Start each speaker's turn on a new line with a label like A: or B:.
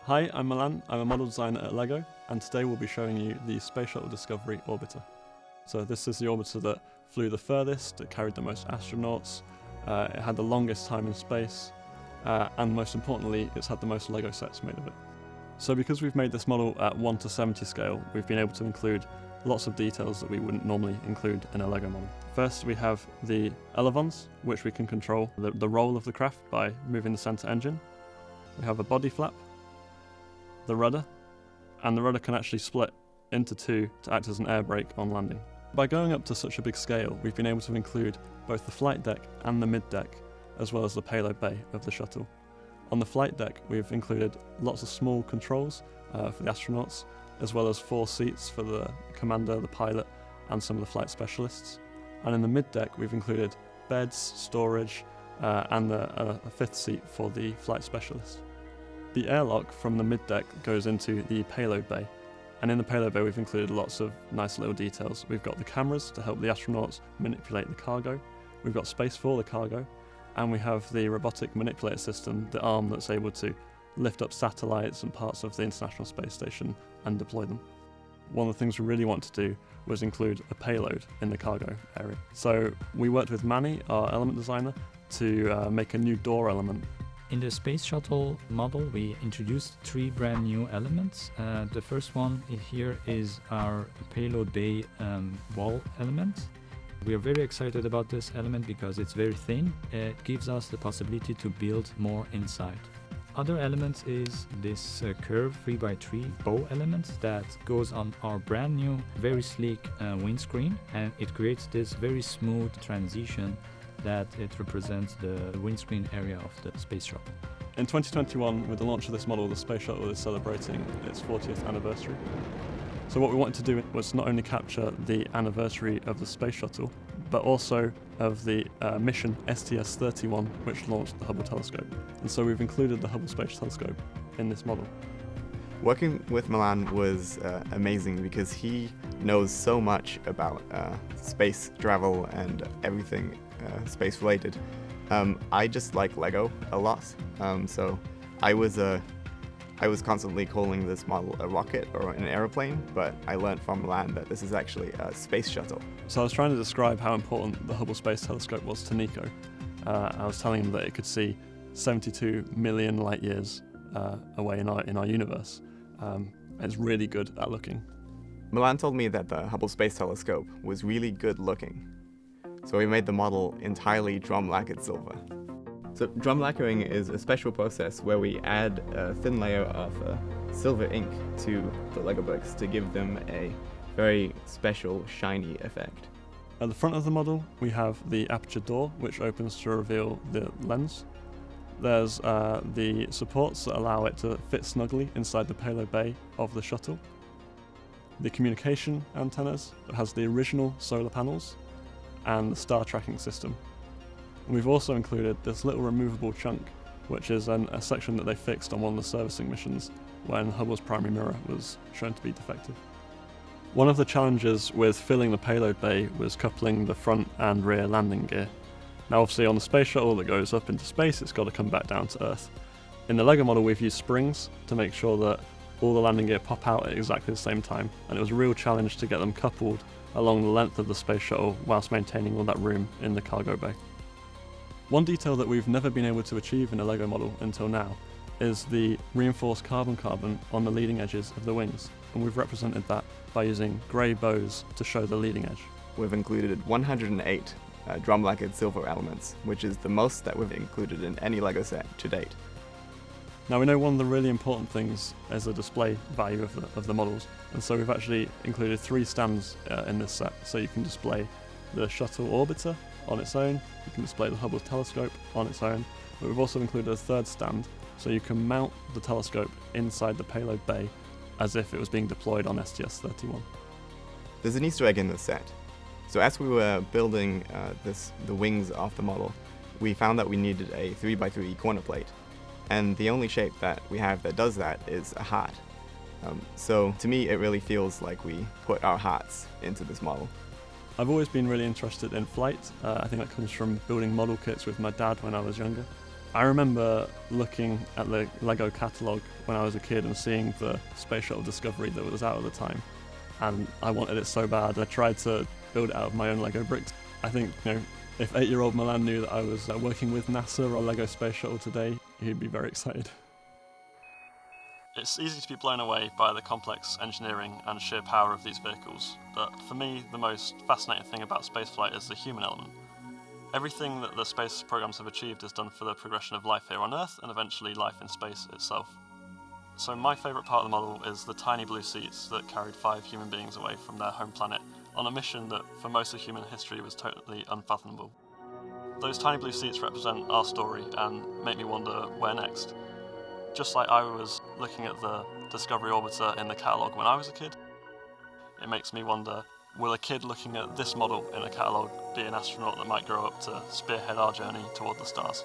A: Hi, I'm Milan, I'm a model designer at LEGO, and today we'll be showing you the Space Shuttle Discovery Orbiter. So this is the orbiter that flew the furthest, it carried the most astronauts, it had the longest time in space, and most importantly, it's had the most LEGO sets made of it. So because we've made this model at 1:70 scale, we've been able to include lots of details that we wouldn't normally include in a LEGO model. First, we have the elevons, which we can control the roll of the craft by moving the center engine. We have a body flap, the rudder, and the rudder can actually split into two to act as an air brake on landing. By going up to such a big scale, we've been able to include both the flight deck and the mid-deck, as well as the payload bay of the shuttle. On the flight deck, we've included lots of small controls for the astronauts, as well as 4 seats for the commander, the pilot, and some of the flight specialists. And in the mid-deck, we've included beds, storage, and a 5th seat for the flight specialist. The airlock from the mid-deck goes into the payload bay, and in the payload bay we've included lots of nice little details. We've got the cameras to help the astronauts manipulate the cargo, we've got space for the cargo, and we have the robotic manipulator system, the arm that's able to lift up satellites and parts of the International Space Station and deploy them. One of the things we really want to do was include a payload in the cargo area. So we worked with Manny, our element designer, to make a new door element.
B: In the Space Shuttle model, we introduced 3 brand new elements. The first one here is our payload bay wall element. We are very excited about this element because it's very thin. It gives us the possibility to build more inside. Other element is this curved 3x3 bow element that goes on our brand new, very sleek windscreen, and it creates this very smooth transition that it represents the windscreen area of the Space Shuttle.
A: In 2021, with the launch of this model, the Space Shuttle is celebrating its 40th anniversary. So what we wanted to do was not only capture the anniversary of the Space Shuttle, but also of the mission STS-31, which launched the Hubble telescope. And so we've included the Hubble Space Telescope in this model.
C: Working with Milan was amazing because he knows so much about space travel and everything space related. I just like LEGO a lot, so I was constantly calling this model a rocket or an aeroplane, but I learned from Milan that this is actually a space shuttle.
A: So I was trying to describe how important the Hubble Space Telescope was to Nico. I was telling him that it could see 72 million light years away in our universe. It's really good at looking.
C: Milan told me that the Hubble Space Telescope was really good looking, so we made the model entirely drum lacquered silver. So drum lacquering is a special process where we add a thin layer of silver ink to the LEGO bricks to give them a very special shiny effect.
A: At the front of the model, we have the aperture door, which opens to reveal the lens. There's the supports that allow it to fit snugly inside the payload bay of the shuttle. The communication antennas that has the original solar panels and the star tracking system. And we've also included this little removable chunk, which is a section that they fixed on one of the servicing missions when Hubble's primary mirror was shown to be defective. One of the challenges with filling the payload bay was coupling the front and rear landing gear. Now obviously on the space shuttle that goes up into space, it's got to come back down to Earth. In the LEGO model we've used springs to make sure that all the landing gear pop out at exactly the same time, and it was a real challenge to get them coupled along the length of the space shuttle whilst maintaining all that room in the cargo bay. One detail that we've never been able to achieve in a LEGO model until now is the reinforced carbon on the leading edges of the wings, and we've represented that by using grey bows to show the leading edge.
C: We've included 108 drum lacquered silver elements, which is the most that we've included in any LEGO set to date.
A: Now we know one of the really important things is the display value of the models, and so we've actually included 3 stands in this set, so you can display the shuttle orbiter on its own, you can display the Hubble telescope on its own, but we've also included a 3rd stand, so you can mount the telescope inside the payload bay as if it was being deployed on STS-31.
C: There's an Easter egg in this set. So as we were building the wings of the model, we found that we needed a 3x3 corner plate. And the only shape that we have that does that is a heart. So to me, it really feels like we put our hearts into this model.
A: I've always been really interested in flight. I think that comes from building model kits with my dad when I was younger. I remember looking at the LEGO catalogue when I was a kid and seeing the Space Shuttle Discovery that was out at the time, and I wanted it so bad. I tried to build it out of my own LEGO bricks. I think, if 8-year-old Milan knew that I was working with NASA or LEGO Space Shuttle today, he'd be very excited. It's easy to be blown away by the complex engineering and sheer power of these vehicles, but for me, the most fascinating thing about spaceflight is the human element. Everything that the space programs have achieved is done for the progression of life here on Earth and eventually life in space itself. So my favourite part of the model is the tiny blue seats that carried 5 human beings away from their home planet on a mission that for most of human history was totally unfathomable. Those tiny blue seats represent our story and make me wonder where next. Just like I was looking at the Discovery Orbiter in the catalogue when I was a kid, it makes me wonder, will a kid looking at this model in a catalogue be an astronaut that might grow up to spearhead our journey toward the stars?